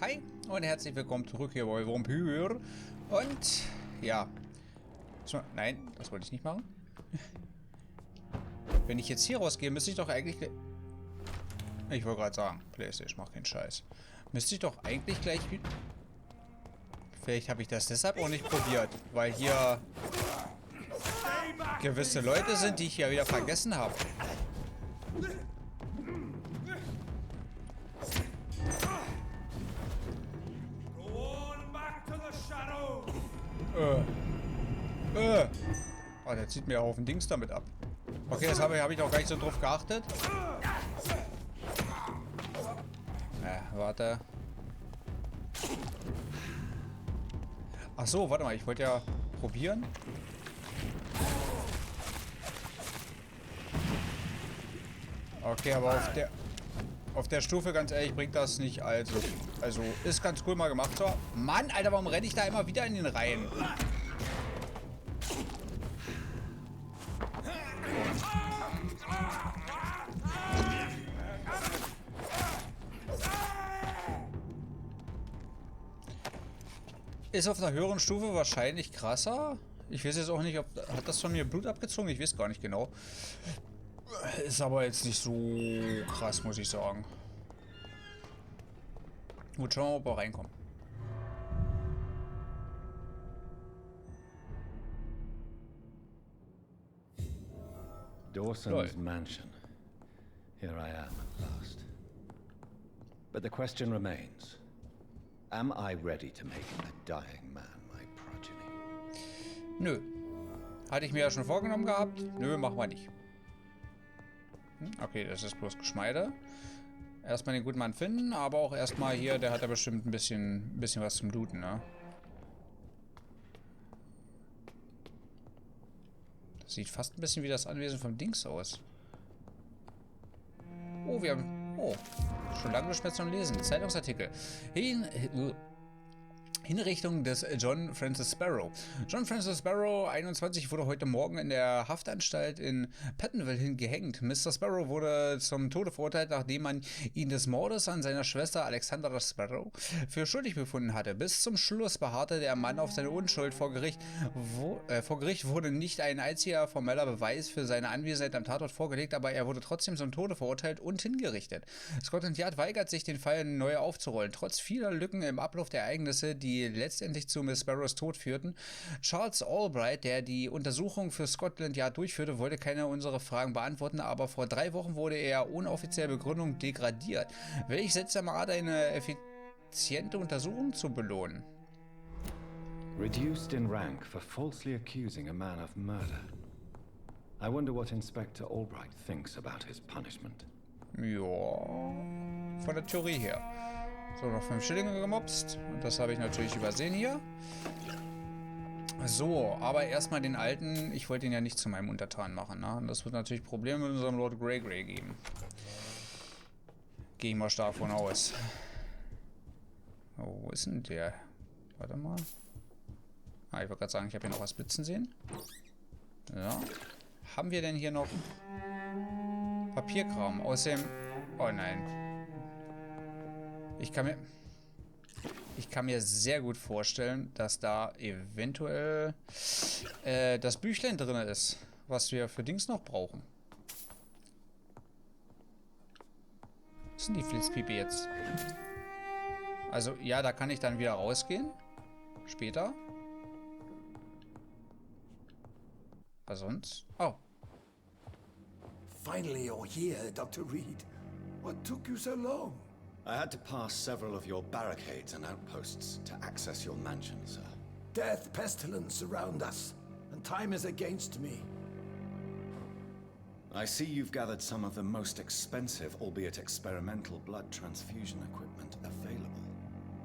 Hi und herzlich willkommen zurück hier bei Vampyr. Und ja, so, nein, das wollte ich nicht machen. Wenn ich jetzt hier rausgehe, müsste ich doch eigentlich... Ich wollte gerade sagen, PlayStation macht keinen Scheiß. Müsste ich doch eigentlich gleich... Vielleicht habe ich das deshalb auch nicht probiert, weil hier gewisse Leute sind, die ich ja wieder vergessen habe. Oh, der zieht mir auf den Dings damit ab. Okay, das habe ich auch gar nicht so drauf geachtet. Warte. Ach so, warte mal, ich wollte ja probieren. Okay, aber auf der Stufe, ganz ehrlich, bringt das nicht allzu. Also, ist ganz cool mal gemacht. So. Mann, Alter, warum renne ich da immer wieder in den Reihen? Ist auf einer höheren Stufe wahrscheinlich krasser. Ich weiß jetzt auch nicht, ob... Hat das von mir Blut abgezogen? Ich weiß gar nicht genau. Ist aber jetzt nicht so krass, muss ich sagen. Gut, schauen wir mal, ob wir reinkommen. Dawson's mansion. Here I am at last. But the question remains. Am I ready to make a dying man my progeny? Nö. Hatte ich mir ja schon vorgenommen gehabt. Nö, machen wir nicht. Okay, das ist bloß Geschmeide. Erstmal den guten Mann finden, aber auch erstmal hier, der hat ja bestimmt ein bisschen was zum Looten, ne? Das sieht fast ein bisschen wie das Anwesen vom Dings aus. Oh, wir haben... Oh, schon lange nicht mehr zum Lesen. Zeitungsartikel. Hinrichtung des John Francis Sparrow. John Francis Sparrow, 21, wurde heute Morgen in der Haftanstalt in Pattonville gehängt. Mr. Sparrow wurde zum Tode verurteilt, nachdem man ihn des Mordes an seiner Schwester Alexandra Sparrow für schuldig befunden hatte. Bis zum Schluss beharrte der Mann auf seine Unschuld. Vor Gericht wurde nicht ein einziger formeller Beweis für seine Anwesenheit am Tatort vorgelegt, aber er wurde trotzdem zum Tode verurteilt und hingerichtet. Scotland Yard weigert sich, den Fall neu aufzurollen. Trotz vieler Lücken im Ablauf der Ereignisse, die letztendlich zu Miss Sparrows Tod führten. Charles Albright, der die Untersuchung für Scotland Yard durchführte, wollte keine unserer Fragen beantworten, aber vor 3 Wochen wurde er ohne offizielle Begründung degradiert. Welch seltsamer Art, eine effiziente Untersuchung zu belohnen? Reduced in rank for falsely accusing a man of murder. I wonder what Inspector Albright thinks about his punishment. Ja, von der Theorie her. So, noch 5 Schillinge gemobst. Und das habe ich natürlich übersehen hier. So, aber erstmal den alten. Ich wollte ihn ja nicht zu meinem Untertan machen, ne? Und das wird natürlich Probleme mit unserem Lord Grey geben. Gehe ich mal stark von aus. Oh, wo ist denn der? Warte mal. Ah, ich wollte gerade sagen, ich habe hier noch was blitzen sehen. Ja. Haben wir denn hier noch Papierkram aus dem... Oh nein. Ich kann mir sehr gut vorstellen, dass da eventuell das Büchlein drin ist, was wir für Dings noch brauchen. Was sind die Flitzpiepe jetzt? Also, ja, da kann ich dann wieder rausgehen. Später. Was sonst? Oh. Finally you're here, Dr. Reid. What took you so long? I had to pass several of your barricades and outposts to access your mansion, sir. Death, pestilence surround us, and time is against me. I see you've gathered some of the most expensive, albeit experimental, blood transfusion equipment available.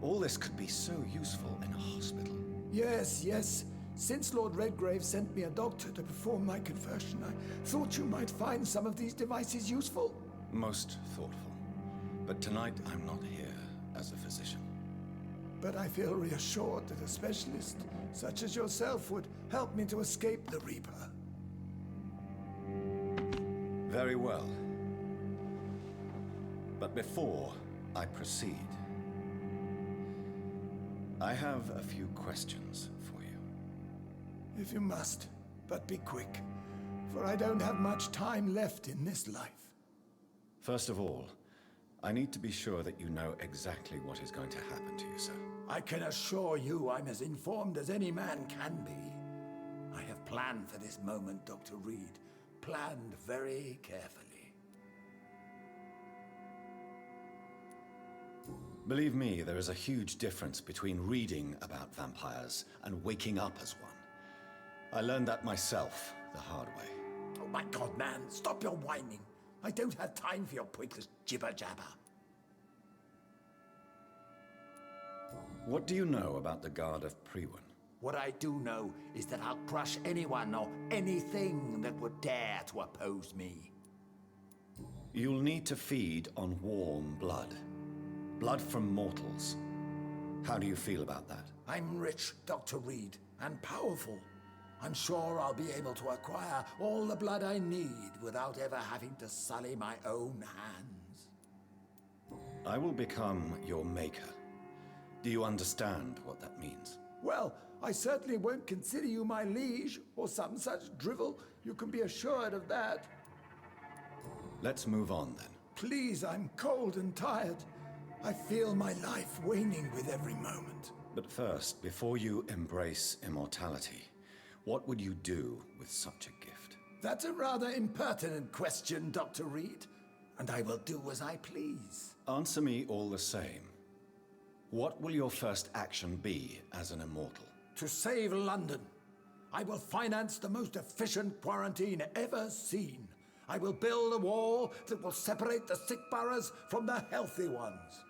All this could be so useful in a hospital. Yes. Since Lord Redgrave sent me a doctor to perform my conversion, I thought you might find some of these devices useful. Most thoughtful. But tonight I'm not here as a physician. But I feel reassured that a specialist such as yourself would help me to escape the Reaper. Very well. But before I proceed, I have a few questions for you. If you must, but be quick, for I don't have much time left in this life. First of all, I need to be sure that you know exactly what is going to happen to you, sir. I can assure you I'm as informed as any man can be. I have planned for this moment, Dr. Reid. Planned very carefully. Believe me, there is a huge difference between reading about vampires and waking up as one. I learned that myself the hard way. Oh my God, man, stop your whining. I don't have time for your pointless jibber-jabber. What do you know about the Guard of Priwen? What I do know is that I'll crush anyone or anything that would dare to oppose me. You'll need to feed on warm blood. Blood from mortals. How do you feel about that? I'm rich, Dr. Reid, and powerful. I'm sure I'll be able to acquire all the blood I need without ever having to sully my own hands. I will become your maker. Do you understand what that means? Well, I certainly won't consider you my liege or some such drivel. You can be assured of that. Let's move on then. Please, I'm cold and tired. I feel my life waning with every moment. But first, before you embrace immortality, what would you do with such a gift? That's a rather impertinent question, Dr. Reid, and I will do as I please. Answer me all the same. What will your first action be as an immortal? To save London, I will finance the most efficient quarantine ever seen. I will build a wall that will separate the sick boroughs from the healthy ones.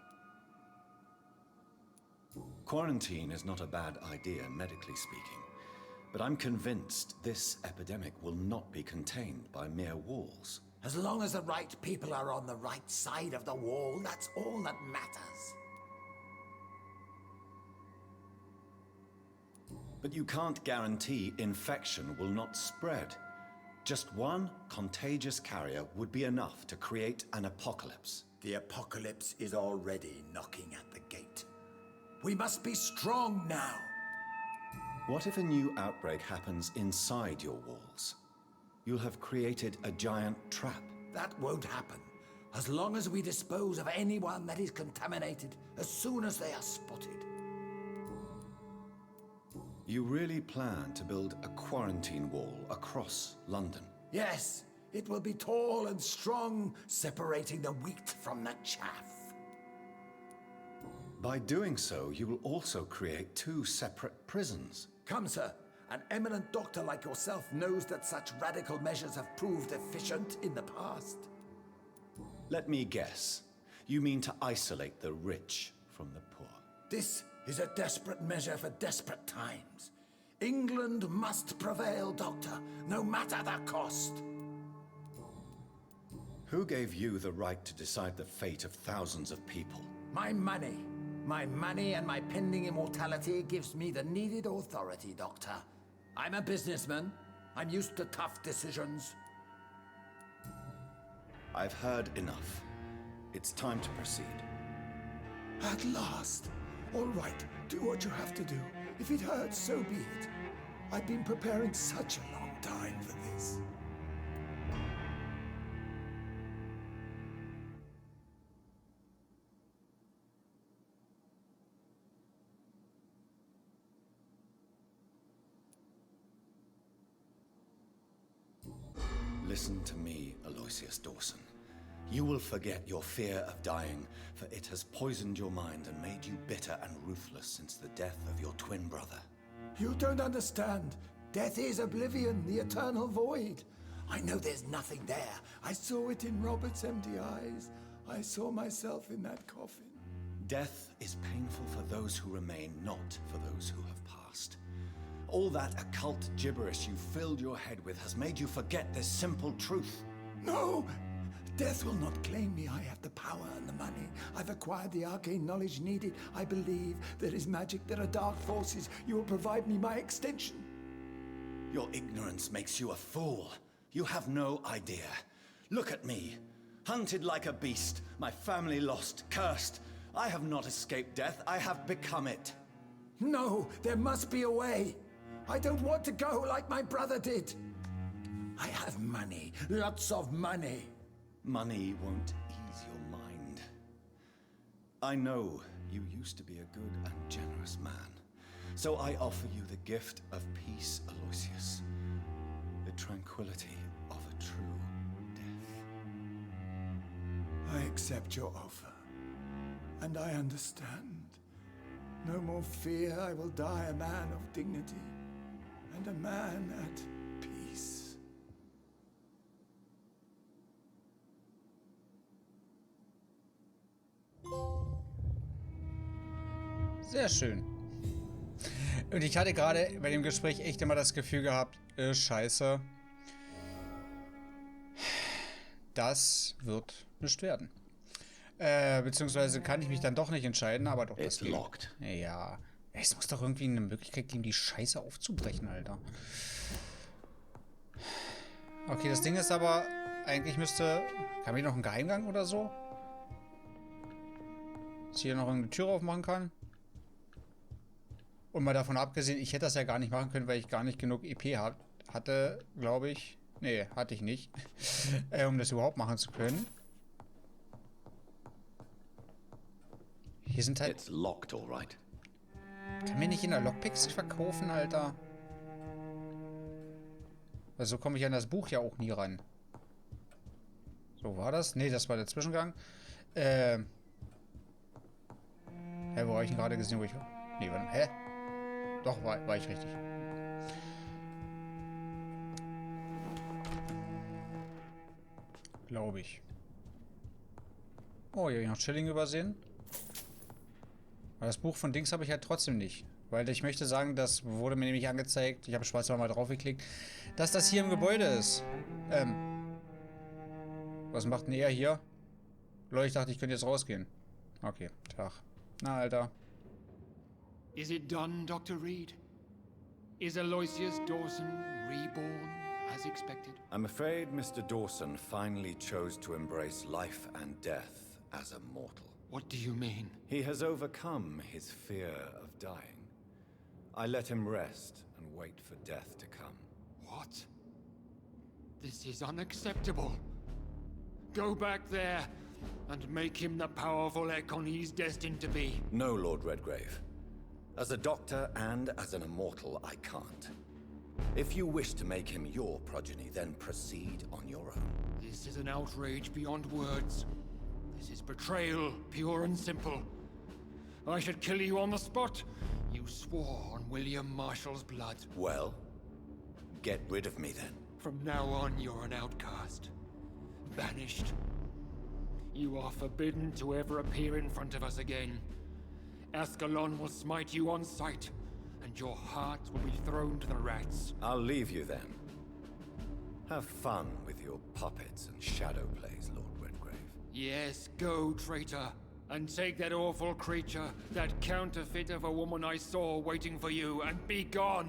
Quarantine is not a bad idea, medically speaking. But I'm convinced this epidemic will not be contained by mere walls. As long as the right people are on the right side of the wall, that's all that matters. But you can't guarantee infection will not spread. Just one contagious carrier would be enough to create an apocalypse. The apocalypse is already knocking at the gate. We must be strong now. What if a new outbreak happens inside your walls? You'll have created a giant trap. That won't happen, as long as we dispose of anyone that is contaminated as soon as they are spotted. You really plan to build a quarantine wall across London? Yes, it will be tall and strong, separating the wheat from the chaff. By doing so, you will also create two separate prisons. Come, sir. An eminent doctor like yourself knows that such radical measures have proved efficient in the past. Let me guess. You mean to isolate the rich from the poor? This is a desperate measure for desperate times. England must prevail, Doctor, no matter the cost. Who gave you the right to decide the fate of thousands of people? My money. My money and my pending immortality gives me the needed authority, Doctor. I'm a businessman. I'm used to tough decisions. I've heard enough. It's time to proceed. At last. All right, do what you have to do. If it hurts, so be it. I've been preparing such a long time for this. Listen to me, Aloysius Dawson. You will forget your fear of dying, for it has poisoned your mind and made you bitter and ruthless since the death of your twin brother. You don't understand. Death is oblivion, the eternal void. I know there's nothing there. I saw it in Robert's empty eyes. I saw myself in that coffin. Death is painful for those who remain, not for those who have passed. All that occult gibberish you filled your head with has made you forget this simple truth. No! Death will not claim me. I have the power and the money. I've acquired the arcane knowledge needed. I believe there is magic, there are dark forces. You will provide me my extension. Your ignorance makes you a fool. You have no idea. Look at me. Hunted like a beast, my family lost, cursed. I have not escaped death, I have become it. No, there must be a way. I don't want to go like my brother did. I have money, lots of money. Money won't ease your mind. I know you used to be a good and generous man. So I offer you the gift of peace, Aloysius. The tranquility of a true death. I accept your offer. And I understand. No more fear, I will die a man of dignity. And a man at peace. Sehr schön. Und ich hatte gerade bei dem Gespräch echt immer das Gefühl gehabt, scheiße, das wird nicht werden. Beziehungsweise kann ich mich dann doch nicht entscheiden, aber doch das It's locked. Ja, es muss doch irgendwie eine Möglichkeit geben, die Scheiße aufzubrechen, Alter. Okay, das Ding ist aber, eigentlich müsste... Kann ich noch einen Geheimgang oder so? Dass ich hier noch eine Tür aufmachen kann? Und mal davon abgesehen, ich hätte das ja gar nicht machen können, weil ich gar nicht genug EP hatte, glaube ich. Nee, hatte ich nicht. Um das überhaupt machen zu können. Hier sind halt... It's locked, all right. Kann mir nicht in der Lockpicks verkaufen, Alter? Weil so komme ich an das Buch ja auch nie ran. So war das? Nee, das war der Zwischengang. Hä, wo habe ich ihn gerade gesehen, wo ich war? Nee, warte. Hä? Doch, war ich richtig. Glaube ich. Oh, hier habe ich noch Chilling übersehen. Aber das Buch von Dings habe ich halt trotzdem nicht. Weil ich möchte sagen, das wurde mir nämlich angezeigt, ich habe schwarz mal drauf geklickt, dass das hier im Gebäude ist. Was macht denn er hier? Leute, ich dachte, ich könnte jetzt rausgehen. Okay, Tag. Na, Alter. Is it done, Dr. Reid? Is Aloysius Dawson reborn as expected? I'm afraid Mr. Dawson finally chose to embrace life and death as a mortal. What do you mean? He has overcome his fear of dying. I let him rest and wait for death to come. What? This is unacceptable. Go back there and make him the powerful Ekon he's destined to be. No, Lord Redgrave. As a doctor and as an immortal, I can't. If you wish to make him your progeny, then proceed on your own. This is an outrage beyond words. This is betrayal, pure and simple. I should kill you on the spot. You swore on William Marshall's blood. Well, get rid of me then. From now on, you're an outcast. Banished. You are forbidden to ever appear in front of us again. Ascalon will smite you on sight, and your heart will be thrown to the rats. I'll leave you then. Have fun with your puppets and shadow plays, Lord Redgrave. Yes, go, traitor, and take that awful creature, that counterfeit of a woman I saw waiting for you, and be gone!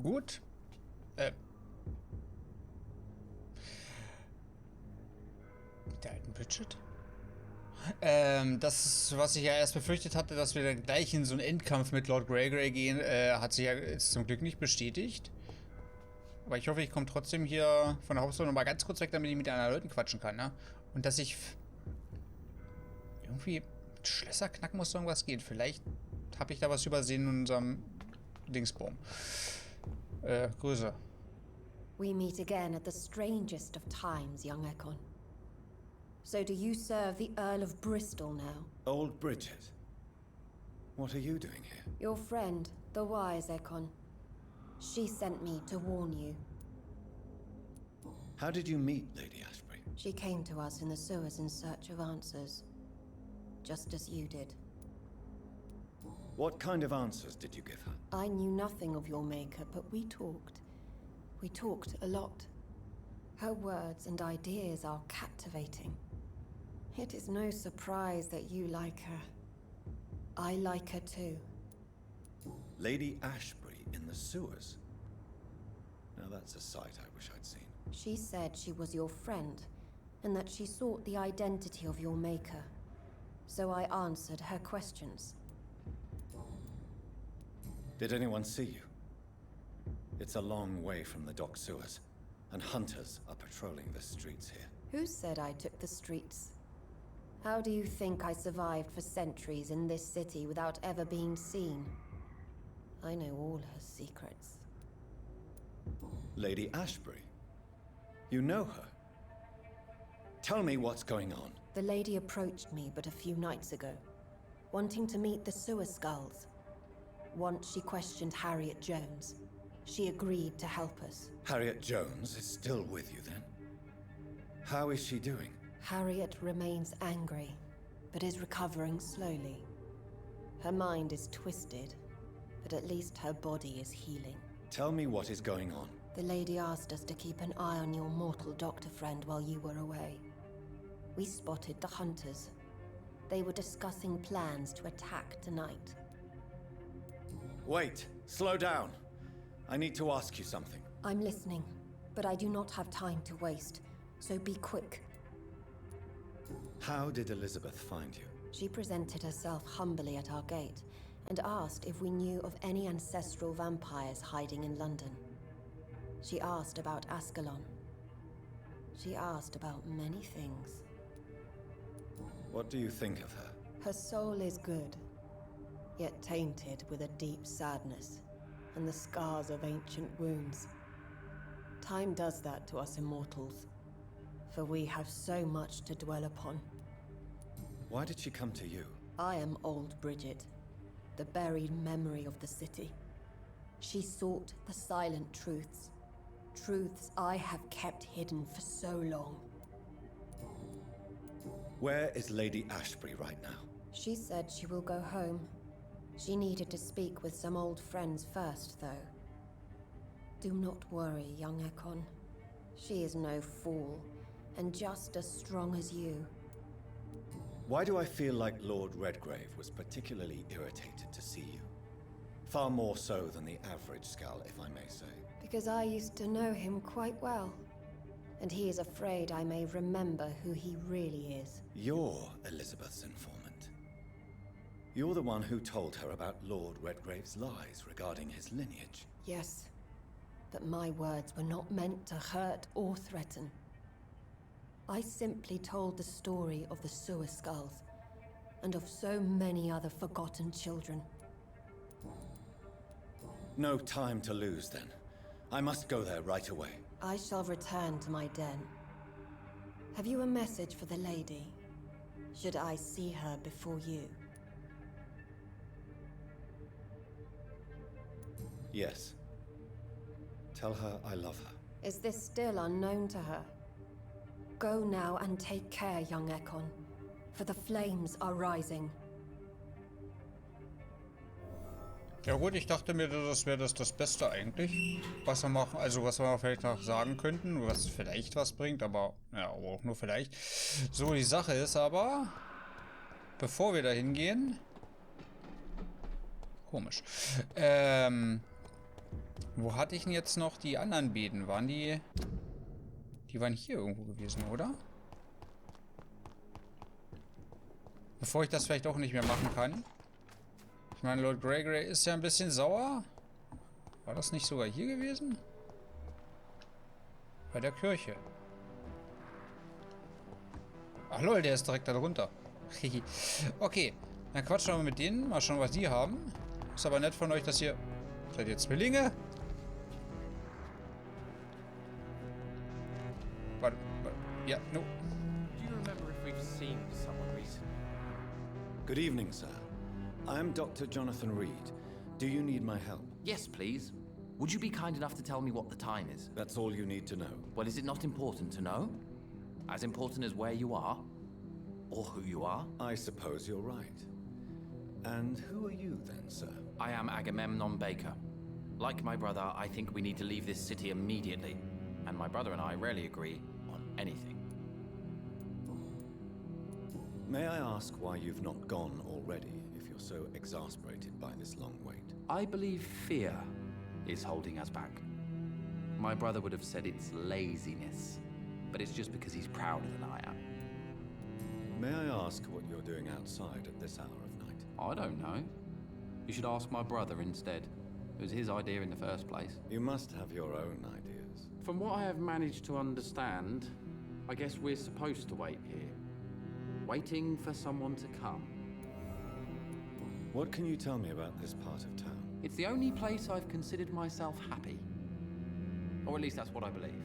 Gut. Mit der alten Bridget? Das, was ich ja erst befürchtet hatte, dass wir dann gleich in so einen Endkampf mit Lord Greygrey gehen, hat sich ja jetzt zum Glück nicht bestätigt. Aber ich hoffe, ich komme trotzdem hier von der Hauptstory noch mal ganz kurz weg, damit ich mit anderen Leuten quatschen kann, ne? Und dass ich irgendwie mit Schlösser knacken muss, irgendwas geht. Vielleicht habe ich da was übersehen in unserem Dingsbaum. Grüße. We meet again at the strangest of times, young Ekon. So do you serve the Earl of Bristol now? Old Bridget, what are you doing here? Your friend, the wise Ekon. She sent me to warn you. How did you meet Lady Ashbury? She came to us in the sewers in search of answers. Just as you did. What kind of answers did you give her? I knew nothing of your maker, but we talked. We talked a lot. Her words and ideas are captivating. It is no surprise that you like her. I like her too. Lady Ashbury in the sewers? Now that's a sight I wish I'd seen. She said she was your friend, and that she sought the identity of your maker. So I answered her questions. Did anyone see you? It's a long way from the dock sewers, and hunters are patrolling the streets here. Who said I took the streets? How do you think I survived for centuries in this city without ever being seen? I know all her secrets. Lady Ashbury? You know her? Tell me what's going on. The lady approached me but a few nights ago, wanting to meet the sewer skulls. Once she questioned Harriet Jones. She agreed to help us. Harriet Jones is still with you then? How is she doing? Harriet remains angry, but is recovering slowly. Her mind is twisted, but at least her body is healing. Tell me what is going on. The lady asked us to keep an eye on your mortal doctor friend while you were away. We spotted the hunters. They were discussing plans to attack tonight. Wait, slow down. I need to ask you something. I'm listening, but I do not have time to waste, so be quick. How did Elizabeth find you? She presented herself humbly at our gate and asked if we knew of any ancestral vampires hiding in London. She asked about Ascalon. She asked about many things. What do you think of her? Her soul is good, yet tainted with a deep sadness and the scars of ancient wounds. Time does that to us immortals, for we have so much to dwell upon. Why did she come to you? I am old Bridget, the buried memory of the city. She sought the silent truths, truths I have kept hidden for so long. Where is Lady Ashbury right now? She said she will go home. She needed to speak with some old friends first, though. Do not worry, young Ekon. She is no fool, and just as strong as you. Why do I feel like Lord Redgrave was particularly irritated to see you? Far more so than the average Skull, if I may say. Because I used to know him quite well, and he is afraid I may remember who he really is. You're Elizabeth's informant. You're the one who told her about Lord Redgrave's lies regarding his lineage. Yes, but my words were not meant to hurt or threaten. I simply told the story of the sewer skulls, and of so many other forgotten children. No time to lose, then. I must go there right away. I shall return to my den. Have you a message for the lady? Should I see her before you? Yes. Tell her I love her. Is this still unknown to her? Go now and take care, young Ekon, for the flames are rising. Ja gut, ich dachte mir, das wäre das Beste eigentlich, was wir machen, also was wir vielleicht noch sagen könnten, was vielleicht was bringt, aber ja, aber auch nur vielleicht. So, die Sache ist aber, bevor wir da hingehen, komisch, wo hatte ich denn jetzt noch die anderen Beten? Waren die waren hier irgendwo gewesen, oder? Bevor ich das vielleicht auch nicht mehr machen kann. Ich meine, Lord Greygrey ist ja ein bisschen sauer. War das nicht sogar hier gewesen? Bei der Kirche. Ach lol, der ist direkt da drunter. Okay, dann quatschen wir mal mit denen. Mal schauen, was die haben. Ist aber nett von euch, dass ihr... Seid ihr Zwillinge? Warte. Ja, no. Do you remember if we've seen someone recently? Good evening, sir. I'm Dr. Jonathan Reid. Do you need my help? Yes, please. Would you be kind enough to tell me what the time is? That's all you need to know. Well, is it not important to know? As important as where you are? Or who you are? I suppose you're right. And who are you then, sir? I am Agamemnon Baker. Like my brother, I think we need to leave this city immediately. And my brother and I rarely agree on anything. May I ask why you've not gone already, if you're so exasperated by this long wait? I believe fear is holding us back. My brother would have said it's laziness, but it's just because he's prouder than I am. May I ask what you're doing outside at this hour of night? I don't know. You should ask my brother instead. It was his idea in the first place. You must have your own ideas. From what I have managed to understand, I guess we're supposed to wait here. Waiting for someone to come. What can you tell me about this part of town? It's the only place I've considered myself happy. Or at least that's what I believe.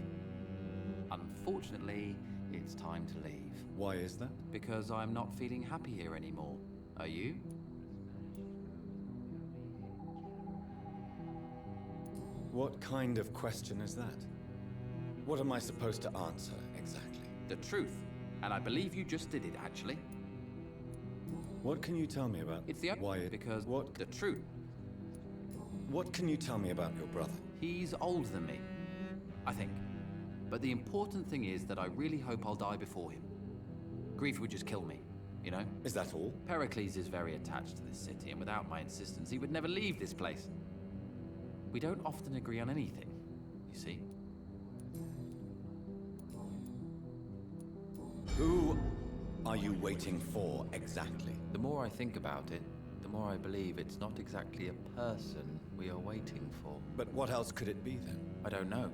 Unfortunately, it's time to leave. Why is that? Because I'm not feeling happy here anymore. Are you? What kind of question is that? What am I supposed to answer, exactly? The truth. And I believe you just did it, actually. What can you tell me about... It's the... Why it... Because... What... The truth. What can you tell me about your brother? He's older than me, I think. But the important thing is that I really hope I'll die before him. Grief would just kill me, you know? Is that all? Pericles is very attached to this city, and without my insistence, he would never leave this place. We don't often agree on anything, you see. Who are you waiting for, exactly? The more I think about it, the more I believe it's not exactly a person we are waiting for. But what else could it be, then? I don't know.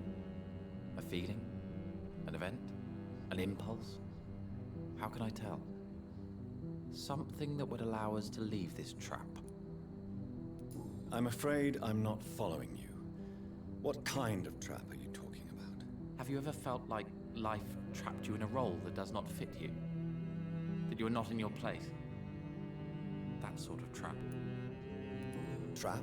A feeling? An event? An impulse? How can I tell? Something that would allow us to leave this trap. I'm afraid I'm not following you. What kind of trap are you talking about? Have you ever felt like life trapped you in a role that does not fit you? That you are not in your place? That sort of trap. Trap?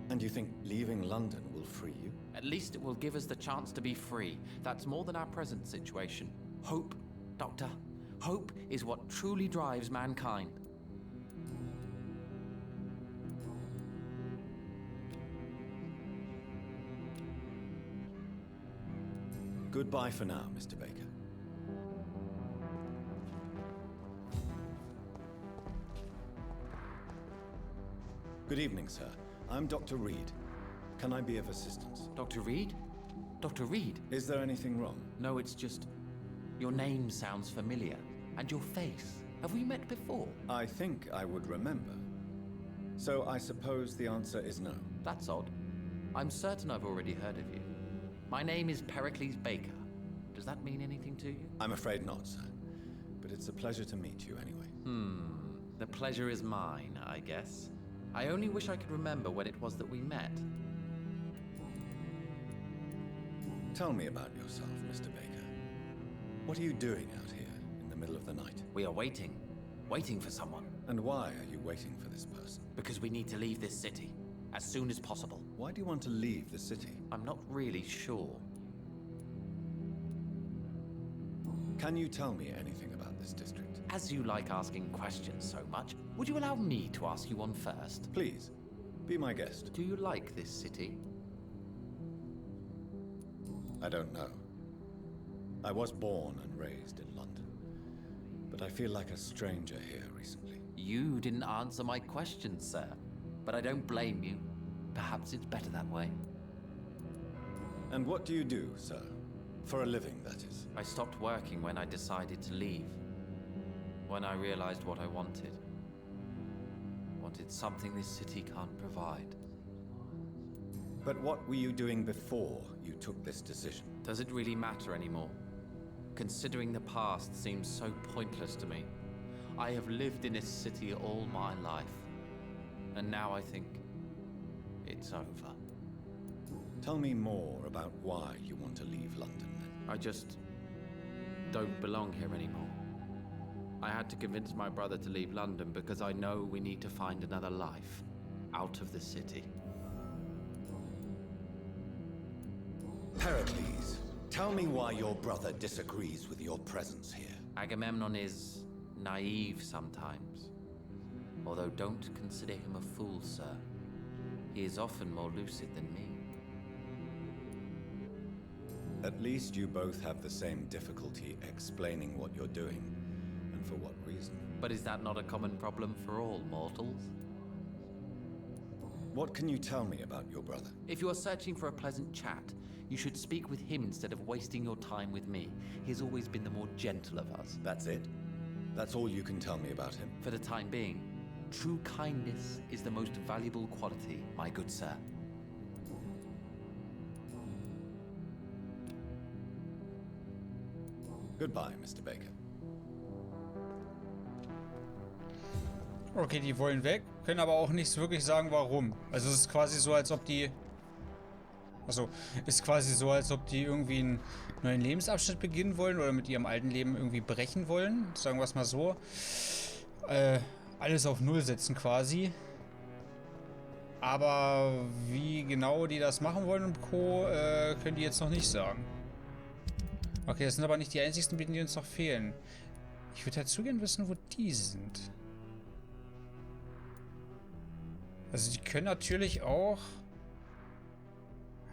And you think leaving London will free you? At least it will give us the chance to be free. That's more than our present situation. Hope, Doctor. Hope is what truly drives mankind. Goodbye for now, Mr. Baker. Good evening, sir. I'm Dr. Reid. Can I be of assistance? Dr. Reid? Dr. Reid? Is there anything wrong? No, it's just... Your name sounds familiar. And your face. Have we met before? I think I would remember. So I suppose the answer is no. That's odd. I'm certain I've already heard of you. My name is Pericles Baker. Does that mean anything to you? I'm afraid not, sir. But it's a pleasure to meet you anyway. The pleasure is mine, I guess. I only wish I could remember when it was that we met. Tell me about yourself, Mr. Baker. What are you doing out here in the middle of the night? We are waiting. Waiting for someone. And why are you waiting for this person? Because we need to leave this city. As soon as possible. Why do you want to leave the city? I'm not really sure. Can you tell me anything about this district? As you like asking questions so much, would you allow me to ask you one first? Please, be my guest. Do you like this city? I don't know. I was born and raised in London, but I feel like a stranger here recently. You didn't answer my question, sir. But I don't blame you. Perhaps it's better that way. And what do you do, sir? For a living, that is. I stopped working when I decided to leave. When I realized what I wanted. Wanted something this city can't provide. But what were you doing before you took this decision? Does it really matter anymore? Considering the past seems so pointless to me. I have lived in this city all my life. And now I think it's over. Tell me more about why you want to leave London, then. I just don't belong here anymore. I had to convince my brother to leave London because I know we need to find another life out of the city. Pericles, tell me why your brother disagrees with your presence here. Agamemnon is naive sometimes. Although don't consider him a fool, sir. He is often more lucid than me. At least you both have the same difficulty explaining what you're doing, and for what reason. But is that not a common problem for all mortals? What can you tell me about your brother? If you are searching for a pleasant chat, You should speak with him instead of wasting your time with me. He has always been the more gentle of us. That's it? That's all you can tell me about him? For the time being, true kindness is the most valuable quality, my good sir. Goodbye, Mr. Baker. Okay, die wollen weg, können aber auch nicht wirklich sagen, warum. Also es ist quasi so, als ob die... Also, ist quasi so, als ob die irgendwie einen neuen Lebensabschnitt beginnen wollen oder mit ihrem alten Leben irgendwie brechen wollen. Sagen wir es mal so. Alles auf Null setzen quasi. Aber wie genau die das machen wollen und Co., können die jetzt noch nicht sagen. Okay, das sind aber nicht die einzigsten Bitten, die uns noch fehlen. Ich würde halt zu gern wissen, wo die sind. Also die können natürlich auch...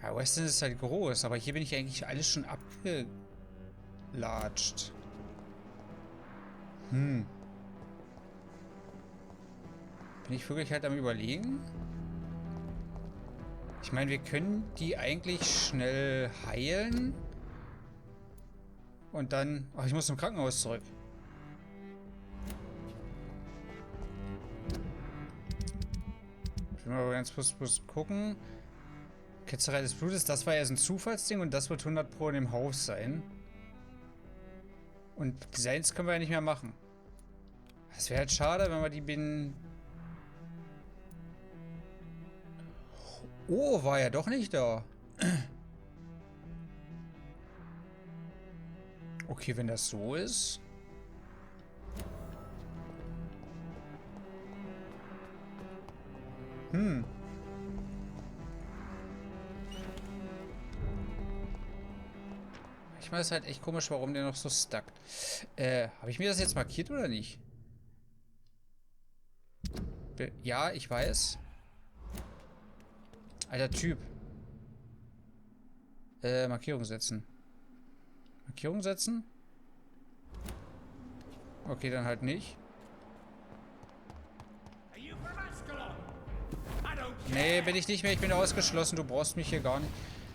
Ja, Western ist halt groß, aber hier bin ich eigentlich alles schon abgelatscht. Bin ich wirklich halt am Überlegen? Ich meine, wir können die eigentlich schnell heilen. Und dann... Ach, ich muss zum Krankenhaus zurück. Ich will mal ganz kurz gucken. Ketzerei des Blutes, das war ja so ein Zufallsding und das wird 100 Pro in dem Haus sein. Und Designs können wir ja nicht mehr machen. Es wäre halt schade, wenn wir die bin... Oh, war ja doch nicht da. Okay, wenn das so ist... Manchmal ist halt echt komisch, warum der noch so stuckt. Habe ich mir das jetzt markiert oder nicht? Ja, ich weiß. Alter Typ. Markierung setzen. Markierung setzen? Okay, dann halt nicht. Nee, bin ich nicht mehr. Ich bin ausgeschlossen. Du brauchst mich hier gar nicht.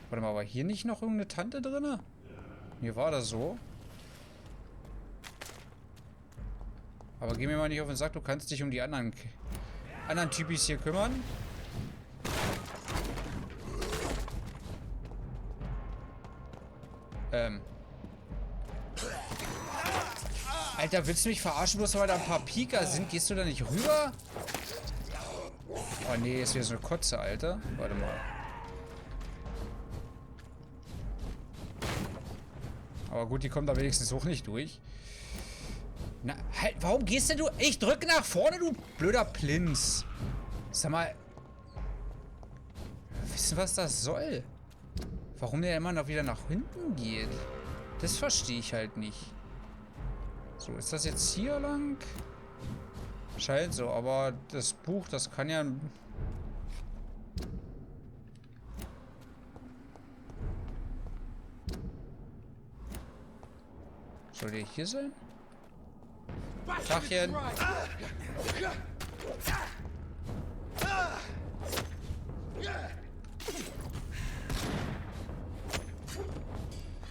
Warte mal, war hier nicht noch irgendeine Tante drin? Mir war das so. Aber geh mir mal nicht auf den Sack. Du kannst dich um die anderen Typis hier kümmern. Alter, willst du mich verarschen, bloß weil da ein paar Pika sind? Gehst du da nicht rüber? Oh nee, ist wieder so eine Kotze, Alter. Warte mal. Aber gut, die kommt da wenigstens hoch nicht durch. Na, halt, warum gehst denn du? Ich drücke nach vorne, du blöder Plinz. Sag mal. Wissen, was das soll? Warum der immer noch wieder nach hinten geht? Das verstehe ich halt nicht. So, ist das jetzt hier lang? Scheint so, aber das Buch, das kann ja... Soll der hier sein? Tachchen.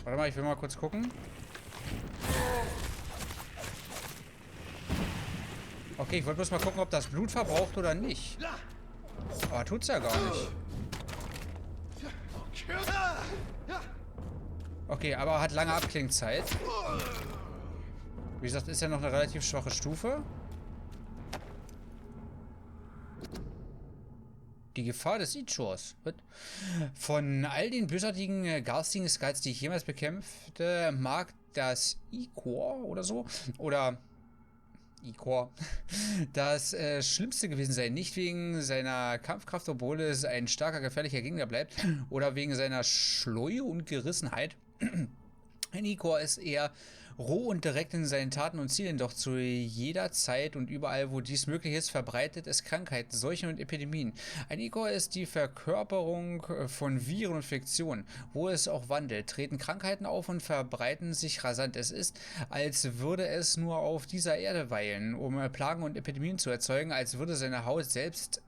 Warte mal, ich will mal kurz gucken. Okay, ich wollte bloß mal gucken, ob das Blut verbraucht oder nicht. Aber tut's ja gar nicht. Okay, aber hat lange Abklingzeit. Wie gesagt, ist ja noch eine relativ schwache Stufe. Die Gefahr des Ichors. Von all den bösartigen, garstigen Skulls, die ich jemals bekämpfte, mag das Ichor oder so, oder Ichor, das Schlimmste gewesen sein. Nicht wegen seiner Kampfkraft, obwohl es ein starker, gefährlicher Gegner bleibt, oder wegen seiner Schleue und Gerissenheit. Ein Ichor ist eher roh und direkt in seinen Taten und Zielen, doch zu jeder Zeit und überall, wo dies möglich ist, verbreitet es Krankheiten, Seuchen und Epidemien. Ein Ichor ist die Verkörperung von Viren und Infektionen. Wo es auch wandelt, treten Krankheiten auf und verbreiten sich rasant. Es ist, als würde es nur auf dieser Erde weilen, um Plagen und Epidemien zu erzeugen, als würde seine Haut selbst...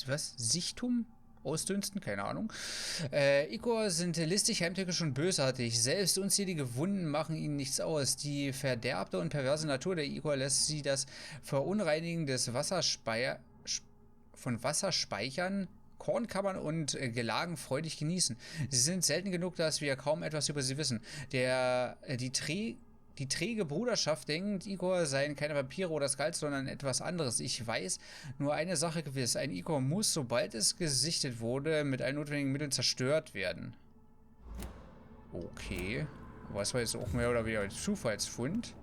Was? Sichtum? ausdünsten, keine Ahnung. Igor sind listig, heimtückisch und bösartig. Selbst unzählige Wunden machen ihnen nichts aus. Die verderbte und perverse Natur der Igor lässt sie das Verunreinigen des von Wasserspeichern, Kornkammern und Gelagen freudig genießen. Sie sind selten genug, dass wir kaum etwas über sie wissen. Die träge Bruderschaft denkt, Igor seien keine Vampire oder Skulls, sondern etwas anderes. Ich weiß nur eine Sache gewiss. Ein Igor muss, sobald es gesichtet wurde, mit allen notwendigen Mitteln zerstört werden. Okay. Was war jetzt auch mehr oder weniger ein Zufallsfund?